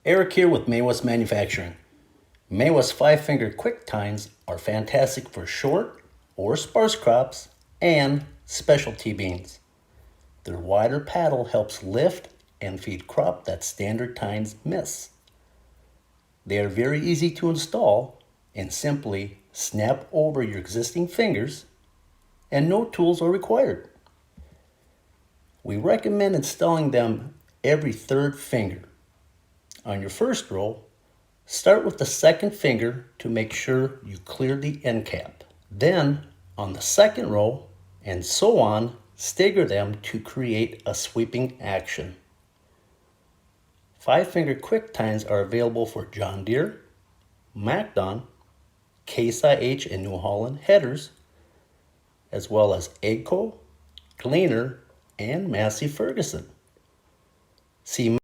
Eric here with May Wes Manufacturing. May Wes 5-finger quick tines are fantastic for short or sparse crops and specialty beans. Their wider paddle helps lift and feed crop that standard tines miss. They are very easy to install and simply snap over your existing fingers and no tools are required. We recommend installing them every third finger. On your first row, start with the second finger to make sure you clear the end cap. Then, on the second row, and so on, stagger them to create a sweeping action. 5-finger quick tines are available for John Deere, MacDon, Case IH and New Holland headers, as well as AGCO, Gleaner, and Massey Ferguson. See